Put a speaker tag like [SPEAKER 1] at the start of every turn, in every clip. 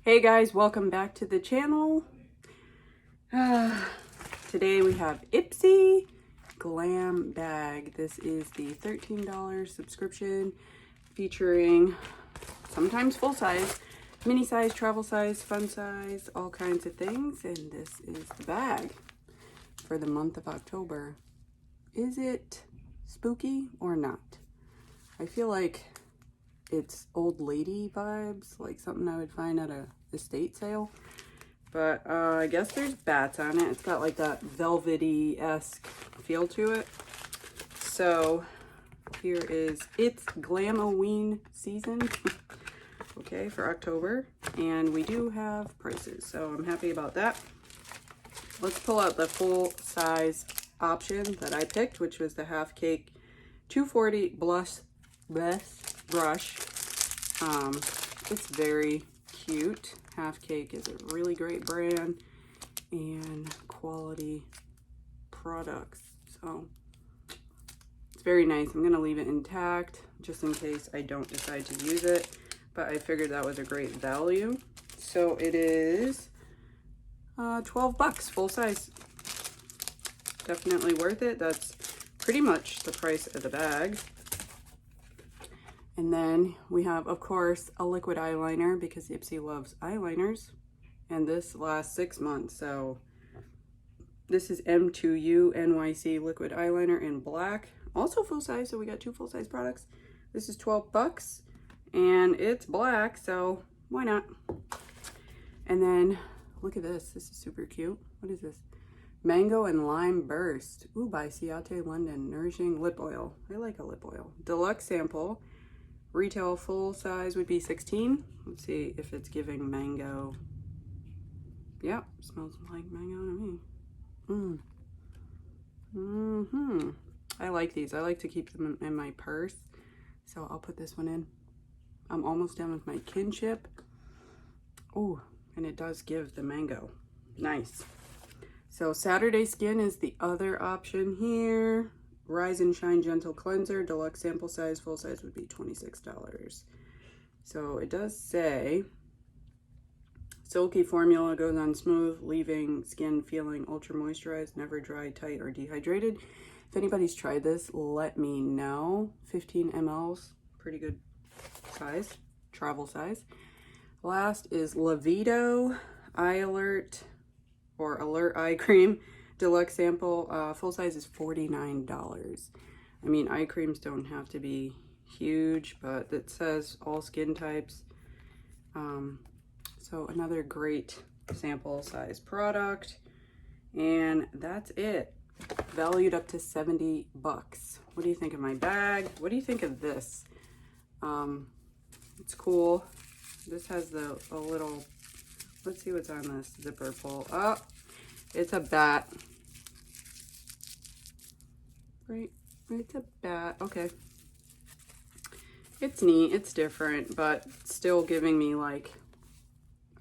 [SPEAKER 1] Hey guys, welcome back to the channel. Today we have Ipsy Glambag. This is the $13 subscription featuring sometimes full size, mini size, travel size, fun size, all kinds of things. And this is the bag for the month of October. Is it spooky or not? I feel like it's old lady vibes, like something I would find at a estate sale. But I guess there's bats on it. It's got like that velvety-esque feel to it. So here is It's Glamoween season, okay, for October. And we do have prices, so I'm happy about that. Let's pull out the full size option that I picked, which was the half cake 240 brush. It's very cute. Half Cake is a really great brand and quality products, so it's very nice. I'm gonna leave it intact just in case I don't decide to use it, but I figured that was a great value. So it is 12 bucks full size. Definitely worth it. That's pretty much the price of the bag. And then we have, of course, a liquid eyeliner because Ipsy loves eyeliners. And this lasts 6 months. So this is M2U NYC liquid eyeliner in black. Also full size, so we got 2 full size products. This is 12 bucks and it's black, so why not? And then look at this. This is super cute. What is this? Mango and Lime Burst. Ooh, by Ciate London. Nourishing lip oil. I like a lip oil. Deluxe sample. Retail full size would be 16. Let's see if it's giving mango. Yep, smells like mango to me. I like these. I like to keep them in my purse. So I'll put this one in. I'm almost done with my kinship. Oh, and it does give the mango. Nice. So Saturday Skin is the other option here. Rise and Shine Gentle Cleanser, deluxe sample size, full size would be $26. So it does say, silky formula, goes on smooth, leaving skin feeling ultra moisturized, never dry, tight, or dehydrated. If anybody's tried this, let me know. 15 mLs, pretty good size, travel size. Last is Levido Eye Alert, or Alert Eye Cream. Deluxe sample, full size is $49. I mean, eye creams don't have to be huge, but it says all skin types. So another great sample size product. And that's it. Valued up to 70 bucks. What do you think of my bag? What do you think of this? It's cool. This has a little, let's see what's on this zipper pull. Oh, it's a bat. Right, it's a bat. Okay. It's neat, it's different, but still giving me like,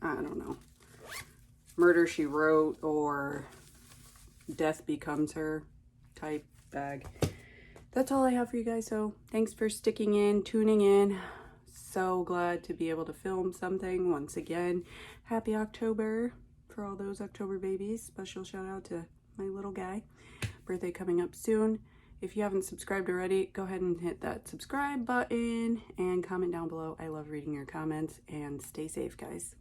[SPEAKER 1] I don't know, Murder, She Wrote or Death Becomes Her type bag. That's all I have for you guys, so thanks for sticking in, tuning in. So glad to be able to film something once again. Happy October for all those October babies. Special shout out to my little guy. Birthday coming up soon. If you haven't subscribed already, go ahead and hit that subscribe button and comment down below. I love reading your comments, and stay safe, guys.